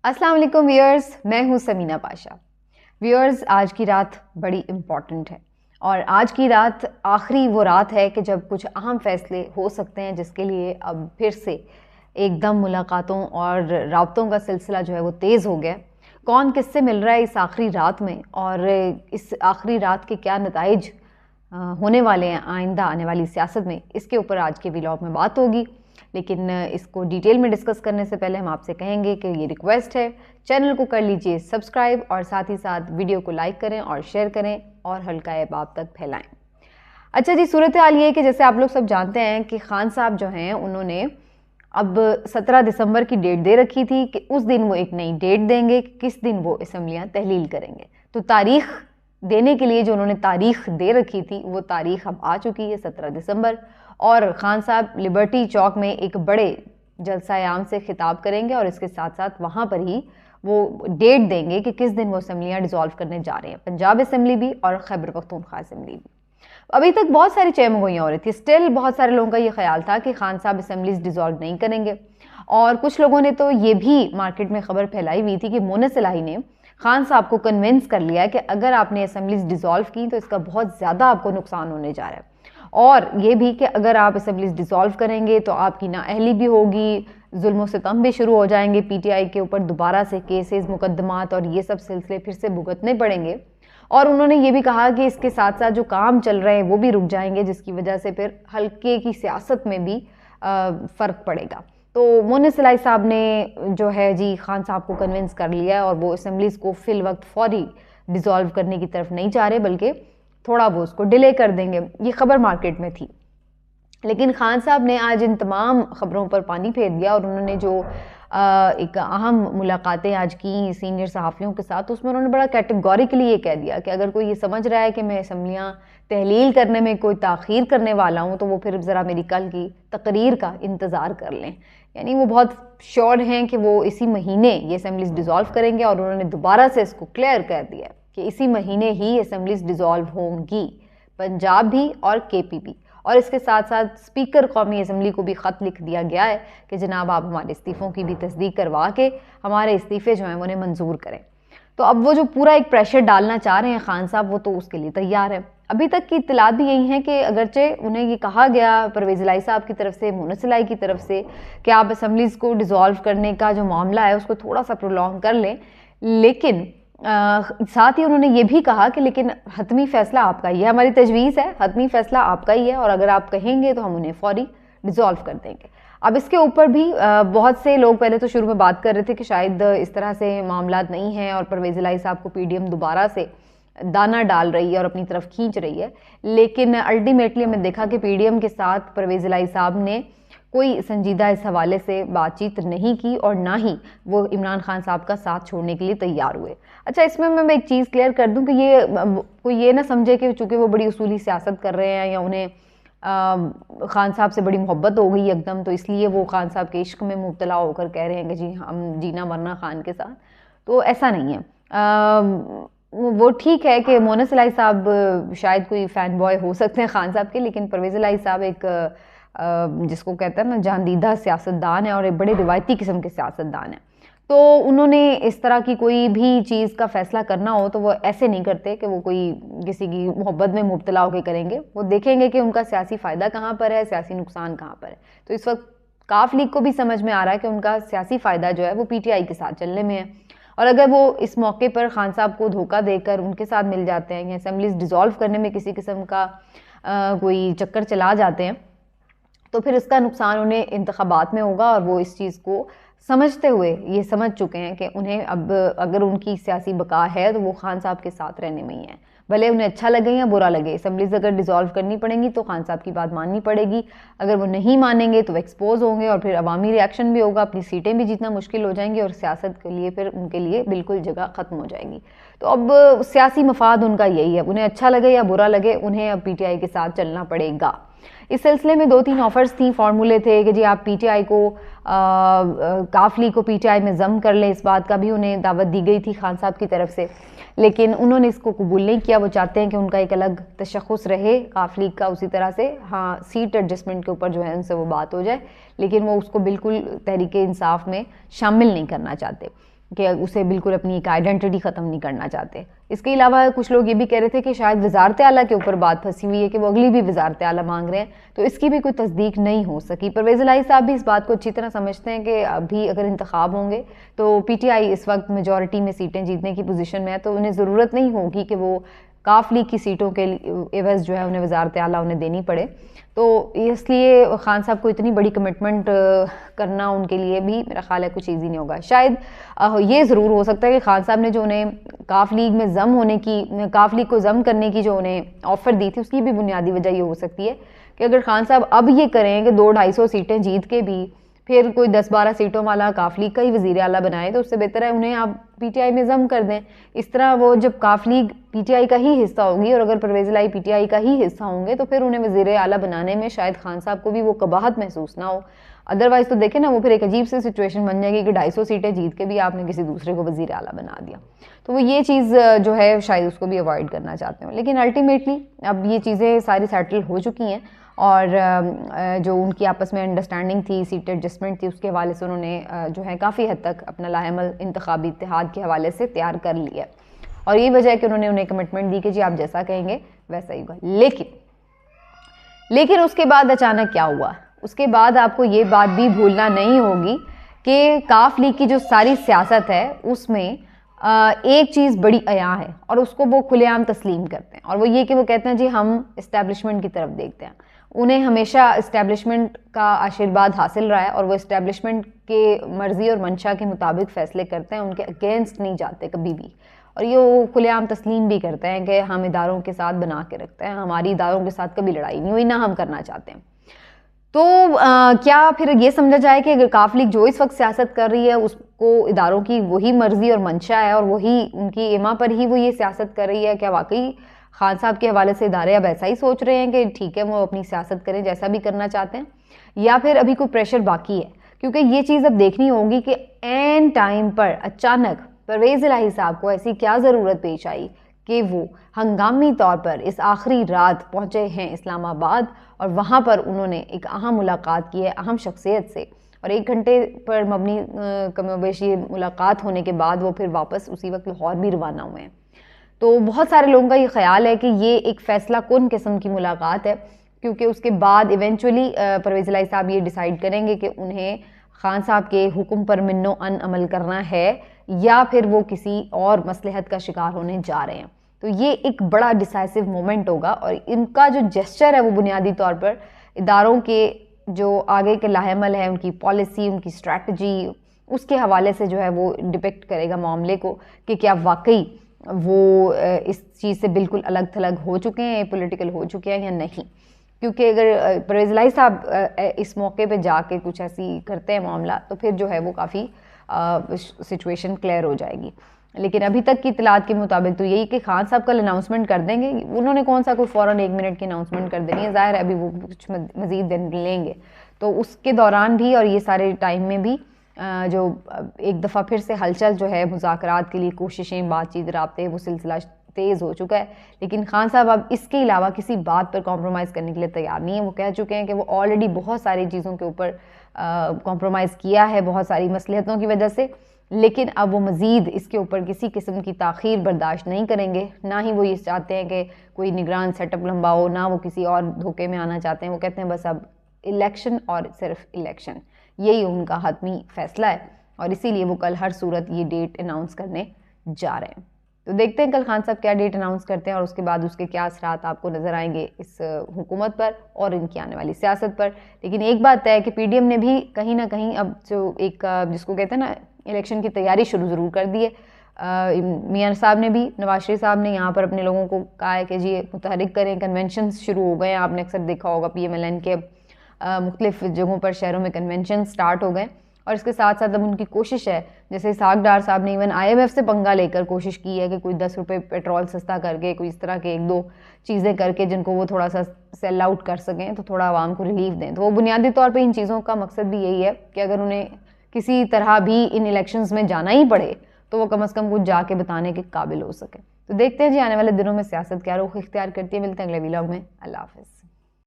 अस्सलाम वालेकुम व्यूअर्स, मैं हूं समीना पाशा। व्यूअर्स, आज की रात बड़ी इम्पॉर्टेंट है और आज की रात आखिरी वो रात है कि जब कुछ अहम फैसले हो सकते हैं, जिसके लिए अब फिर से एकदम मुलाकातों और राब्तों का सिलसिला जो है वो तेज़ हो गया। कौन किससे मिल रहा है इस आखिरी रात में और इस आखिरी रात के क्या नताइज होने वाले हैं आइंदा आने वाली सियासत में, इसके ऊपर आज के व्लॉग में बात होगी। लेकिन इसको डिटेल में डिस्कस करने से पहले हम आपसे कहेंगे कि ये रिक्वेस्ट है, चैनल को कर लीजिए सब्सक्राइब और साथ ही साथ वीडियो को लाइक करें और शेयर करें और हल्का बाब तक फैलाएं। अच्छा जी, सूरत हाल ये है कि जैसे आप लोग सब जानते हैं कि खान साहब जो हैं उन्होंने अब 17 दिसंबर की डेट दे रखी थी कि उस दिन वो एक नई डेट देंगे कि किस दिन वो असम्बलियाँ तहलील करेंगे। तो तारीख देने के लिए जो उन्होंने तारीख दे रखी थी वो तारीख अब आ चुकी है 17 दिसंबर। और खान साहब लिबर्टी चौक में एक बड़े जलसा आम से खिताब करेंगे और इसके साथ साथ वहाँ पर ही वो डेट देंगे कि किस दिन वो असम्बलियाँ डिज़ोल्व करने जा रहे हैं, पंजाब असम्बली भी और खैबर पख्तूनख्वा असम्बली भी। अभी तक बहुत सारी चहमगोइयाँ हो रही थी, स्टिल बहुत सारे लोगों का ये ख्याल था कि खान साहब असम्बलीज डिज़ोल्व नहीं करेंगे। और कुछ लोगों ने तो ये भी मार्केट में खबर फैलाई हुई थी कि मोनस इलाही ने खान साहब को कन्विंस कर लिया है कि अगर आपने असम्बलीज डिज़ोल्व की तो इसका बहुत ज़्यादा आपको नुकसान होने जा रहा है, और ये भी कि अगर आप असम्बलीज डिज़ोल्व करेंगे तो आपकी नाअहली भी होगी, जुल्म सितम भी शुरू हो जाएंगे, पीटीआई के ऊपर दोबारा से केसेस मुकदमात और ये सब सिलसिले फिर से भुगतने पड़ेंगे। और उन्होंने ये भी कहा कि इसके साथ साथ जो काम चल रहे हैं वो भी रुक जाएंगे, जिसकी वजह से फिर हल्के की सियासत में भी फ़र्क पड़ेगा। तो मोनिस इलाही साहब ने जो है जी खान साहब को कन्विंस कर लिया और वो असम्बलीज़ को फिल वक्त फौरी डिज़ोल्व करने की तरफ नहीं जा रहे, बल्कि थोड़ा वो उसको डिले कर देंगे। ये खबर मार्केट में थी, लेकिन खान साहब ने आज इन तमाम खबरों पर पानी फेर दिया और उन्होंने जो एक अहम मुलाकातें आज की सीनियर सहाफ़ियों के साथ, उसमें उन्होंने बड़ा कैटेगोरिकली ये कह दिया कि अगर कोई ये समझ रहा है कि मैं असम्बलियाँ तहलील करने में कोई ताख़ीर करने वाला हूँ तो वो फिर ज़रा मेरी कल की तकरीर का इंतज़ार कर लें। यानी वो बहुत श्योर हैं कि वो इसी महीने ये असम्बलीज डिज़ोल्व करेंगे और उन्होंने दोबारा से इसको क्लियर कर दिया कि इसी महीने ही असम्बलीज डिज़ोल्व होंगी, पंजाब भी और केपी भी। और इसके साथ साथ स्पीकर कौमी असम्बली को भी ख़त लिख दिया गया है कि जनाब आप हमारे इस्तीफ़ों की भी तस्दीक करवा के हमारे इस्तीफ़े जो हैं उन्हें मंजूर करें। तो अब वो जो पूरा एक प्रेशर डालना चाह रहे हैं खान साहब, वो तो उसके लिए तैयार है। अभी तक की इत्तलात भी यही है कि अगरचे उन्हें ये कहा गया परवेज़ इलाही साहब की तरफ से, मोनस इलाही की तरफ से, कि आप असम्बलीज़ को डिज़ोल्व करने का जो मामला है उसको थोड़ा सा प्रोलॉन्ग कर लें, लेकिन साथ ही उन्होंने ये भी कहा कि लेकिन हतमी फ़ैसला आपका ही है, हमारी तजवीज़ है, हतमी फ़ैसला आपका ही है और अगर आप कहेंगे तो हम उन्हें फौरी डिज़ोल्व कर देंगे। अब इसके ऊपर भी बहुत से लोग पहले तो शुरू में बात कर रहे थे कि शायद इस तरह से मामलात नहीं हैं और परवेज़ इलाही साहब को पीडीएम दोबारा से दाना डाल रही है और अपनी तरफ खींच रही है, लेकिन अल्टीमेटली हमने देखा कि पीडीएम के साथ परवेज़ इलाही साहब ने कोई संजीदा इस हवाले से बातचीत नहीं की और ना ही वो इमरान खान साहब का साथ छोड़ने के लिए तैयार हुए। अच्छा, इसमें मैं एक चीज़ क्लियर कर दूं कि ये कोई ये ना समझे कि चूँकि वो बड़ी उसूली सियासत कर रहे हैं या उन्हें खान साहब से बड़ी मोहब्बत हो गई एकदम, तो इसलिए वो खान साहब के इश्क में मुब्तला होकर कह रहे हैं कि जी हम जीना मरना खान के साथ। तो ऐसा नहीं है। वो ठीक है कि मोनस इलाही साहब शायद कोई फ़ैन बॉय हो सकते हैं खान साहब के, लेकिन परवेज़ इलाही साहब एक जिसको कहते हैं ना जानीदा सियासतदान है और एक बड़े रिवायती किस्म के सियासतदान है। तो उन्होंने इस तरह की कोई भी चीज़ का फ़ैसला करना हो तो वो ऐसे नहीं करते कि वो कोई किसी की मोहब्बत में मुब्तला होकर करेंगे। वो देखेंगे कि उनका सियासी फ़ायदा कहाँ पर है, सियासी नुकसान कहाँ पर है। तो इस वक्त काफ लीग को भी समझ में आ रहा है कि उनका सियासी फ़ायदा जो है वो पीटीआई के साथ चलने में है, और अगर वो इस मौके पर खान साहब को धोखा देकर उनके साथ मिल जाते हैं या असम्बलीज डिज़ोल्व करने में किसी किस्म का कोई चक्कर चला जाते हैं तो फिर इसका नुकसान उन्हें इंतखाबात में होगा। और वो इस चीज़ को समझते हुए ये समझ चुके हैं कि उन्हें अब अगर उनकी सियासी बका है तो वो खान साहब के साथ रहने में ही है, भले उन्हें अच्छा लगे या बुरा लगे। असम्बलीज अगर डिज़ोल्व करनी पड़ेंगी तो खान साहब की बात माननी पड़ेगी, अगर वो नहीं मानेंगे तो एक्सपोज होंगे और फिर अवामी रिएक्शन भी होगा, अपनी सीटें भी जीतना मुश्किल हो जाएंगी और सियासत के लिए फिर उनके लिए बिल्कुल जगह ख़त्म हो जाएगी। तो अब सियासी मफाद उनका यही है, उन्हें अच्छा लगे या बुरा लगे उन्हें अब पीटीआई के साथ चलना पड़ेगा। इस सिलसिले में 2-3 ऑफर्स थी, फार्मूले थे कि जी आप पीटीआई को काफली को पीटीआई में जम कर लें, इस बात का भी उन्हें दावत दी गई थी खान साहब की तरफ से, लेकिन उन्होंने इसको कबूल नहीं किया। वो चाहते हैं कि उनका एक अलग तशख़्ख़ुस रहे काफली का, उसी तरह से हाँ सीट एडजस्टमेंट के ऊपर जो है उनसे वो बात हो जाए, लेकिन वो उसको बिल्कुल तहरीक इंसाफ में शामिल नहीं करना चाहते। कि उसे बिल्कुल अपनी एक आइडेंटिटी ख़त्म नहीं करना चाहते। इसके अलावा कुछ लोग ये भी कह रहे थे कि शायद वज़ारत आला के ऊपर बात फंसी हुई है कि वो अगली भी वज़ारत आला मांग रहे हैं, तो इसकी भी कोई तस्दीक नहीं हो सकी। परवेज़ इलाही साहब भी इस बात को अच्छी तरह समझते हैं कि अभी अगर इंतखाब होंगे तो PTI इस वक्त मेजॉरिटी में सीटें जीतने की पोजीशन में है, तो उन्हें ज़रूरत नहीं होगी कि वो काफ लीग की सीटों के एवज़ जो है उन्हें वज़ारत आला उन्हें देनी पड़े। तो इसलिए खान साहब को इतनी बड़ी कमिटमेंट करना उनके लिए भी मेरा ख्याल है कुछ ईजी नहीं होगा। शायद ये ज़रूर हो सकता है कि खान साहब ने जो उन्हें काफ लीग में जम होने की, काफ लीग को जम करने की जो उन्हें ऑफ़र दी थी, उसकी भी बुनियादी वजह ये हो सकती है कि अगर खान साहब अब ये करें कि 200-250 सीटें जीत के भी फिर कोई 10-12 सीटों वाला काफ लीग का ही वज़ीर आला बनाए, तो उससे बेहतर है उन्हें आप PTI में जम कर दें। इस तरह वो जब काफ लीग PTI का ही हिस्सा होगी और अगर परवेज़ इलाही PTI का ही हिस्सा होंगे तो फिर उन्हें वज़ीर आला बनाने में शायद खान साहब को भी वो कबाहत महसूस ना हो। अदरवाइज़ तो देखें ना, वो फिर एक अजीब सी सिचुएशन बन जाएगी कि 250 सीटें जीत के भी आपने किसी दूसरे को वज़ीर आला बना दिया। तो वो ये चीज़ जो है शायद उसको भी अवॉइड करना चाहते हो। लेकिन अल्टीमेटली अब ये चीज़ें सारी सेटल हो चुकी हैं और जो उनकी आपस में अंडरस्टैंडिंग थी, सीट एडजस्टमेंट थी, उसके हवाले से उन्होंने जो है काफ़ी हद तक अपना लाहेमल इंतखाबी इत्तेहाद के हवाले से तैयार कर लिया। और ये वजह है कि उन्होंने उन्हें कमिटमेंट दी कि जी आप जैसा कहेंगे वैसा ही होगा। लेकिन उसके बाद अचानक क्या हुआ? उसके बाद आपको ये बात भी भूलना नहीं होगी कि काफ लीग की जो सारी सियासत है उसमें एक चीज़ बड़ी अया है और उसको वो खुलेआम तस्लीम करते हैं, और वो ये कि वो कहते हैं जी हम इस्टेब्लिशमेंट की तरफ देखते हैं। उन्हें हमेशा इस्टेब्लिशमेंट का आशीर्वाद हासिल रहा है और वो इस्टेब्लिशमेंट के मर्ज़ी और मंशा के मुताबिक फ़ैसले करते हैं, उनके अगेंस्ट नहीं जाते कभी भी। और ये वो खुलेआम तस्लीम भी करते हैं कि हम इदारों के साथ बना के रखते हैं, हमारी इदारों के साथ कभी लड़ाई नहीं हुई, ना हम करना चाहते हैं। तो क्या फिर ये समझा जाए कि अगर काफ लीग जो इस वक्त सियासत कर रही है उसको इदारों की वही मर्जी और मंशा है और वही उनकी इमा पर ही वो ये सियासत कर रही है? क्या वाकई खान साहब के हवाले से इदारे अब ऐसा ही सोच रहे हैं कि ठीक है वो अपनी सियासत करें जैसा भी करना चाहते हैं, या फिर अभी कोई प्रेशर बाकी है? क्योंकि ये चीज़ अब देखनी होगी कि एन टाइम पर अचानक परवेज़ इलाही साहब को ऐसी क्या ज़रूरत पेश आई कि वो हंगामी तौर पर इस आखिरी रात पहुँचे हैं इस्लामाबाद और वहाँ पर उन्होंने एक अहम मुलाकात की है अहम शख्सियत से, और 1 घंटे पर मबनी कमोबेशी मुलाकात होने के बाद वो फिर वापस उसी वक्त लाहौर भी रवाना हुए हैं। तो बहुत सारे लोगों का ये ख्याल है कि ये एक फ़ैसला कुन किस्म की मुलाकात है, क्योंकि उसके बाद इवेंचुअली परवेज़ इलाही साहब ये डिसाइड करेंगे कि उन्हें खान साहब के हुक्म पर मिन्नो अन अमल करना है या फिर वो किसी और मसलहत का शिकार होने जा रहे हैं। तो ये एक बड़ा डिसाइसिव मोमेंट होगा और इनका जो जेस्चर है वो बुनियादी तौर पर इदारों के जो आगे के लाहेमल है, उनकी पॉलिसी, उनकी स्ट्रैटजी, उसके हवाले से जो है वो डिपेक्ट करेगा मामले को कि क्या वाकई वो इस चीज़ से बिल्कुल अलग थलग हो चुके हैं, पॉलिटिकल हो चुके हैं या नहीं। क्योंकि अगर परवेज़ इलाही साहब इस मौके पे जाके कुछ ऐसी करते हैं मामला, तो फिर जो है वो काफ़ी सिचुएशन क्लियर हो जाएगी। लेकिन अभी तक की इतलात के मुताबिक तो यही कि खान साहब कल अनाउंसमेंट कर देंगे। उन्होंने कौन सा कोई फ़ौरन 1 मिनट की अनाउंसमेंट कर देनी है, ज़ाहिर है अभी वो कुछ मज़ीद दिन लेंगे, तो उसके दौरान भी और ये सारे टाइम में भी जो एक दफ़ा फिर से हलचल जो है मुज़ाकरात के लिए कोशिशें, बातचीत, राब्ते, वो सिलसिला तेज़ हो चुका है। लेकिन खान साहब अब इसके अलावा किसी बात पर कॉम्प्रोमाइज़ करने के लिए तैयार नहीं है। वो कह चुके हैं कि वो ऑलरेडी बहुत सारी चीज़ों के ऊपर कॉम्प्रोमाइज़ किया है बहुत सारी मसलहतों की वजह से, लेकिन अब वो मज़ीद इसके ऊपर किसी किस्म की ताख़ीर बर्दाश्त नहीं करेंगे। ना ही वो ये चाहते हैं कि कोई निगरान सेटअप लंबा हो, ना वो किसी और धोखे में आना चाहते हैं। वो कहते हैं बस अब इलेक्शन और सिर्फ इलेक्शन, यही उनका हतमी फ़ैसला है और इसीलिए वो कल हर सूरत ये डेट अनाउंस करने जा रहे हैं। तो देखते हैं कल खान साहब क्या डेट अनाउंस करते हैं और उसके बाद उसके क्या असरात आपको नज़र आएंगे इस हुकूमत पर और इनकी आने वाली सियासत पर। लेकिन एक बात है कि PDM ने भी कहीं ना कहीं अब जो एक जिसको कहते हैं ना इलेक्शन की तैयारी शुरू ज़रूर कर दी है। मियां साहब ने भी, नवाज शरीफ साहब ने यहाँ पर अपने लोगों को कहा है कि जी मुतहरिक करें, कन्वेंशन शुरू हो गए हैं। आपने अक्सर देखा होगा PMLN के मुख्तलिफ जगहों पर शहरों में कन्वेंशन स्टार्ट हो गए और इसके साथ साथ अब उनकी कोशिश है, जैसे इसहाक डार साहब ने इवन IMF से पंगा लेकर कोशिश की है कि कोई 10 रुपये पेट्रोल सस्ता करके, कोई इस तरह के 1-2 चीज़ें करके जिनको वो थोड़ा सा सेल आउट कर सकें, तो थोड़ा आवाम को रिलीफ दें। तो वो बुनियादी तौर पे इन चीज़ों का मकसद भी यही है कि अगर उन्हें किसी तरह भी इन इलेक्शंस में जाना ही पड़े तो वो कम से कम कुछ जाके बताने के काबिल हो सके। तो देखते हैं जी आने वाले दिनों में सियासत क्या रुख इख्तियार करती है। मिलते हैं अगले व्लॉग में। अल्लाह हाफ़िज़।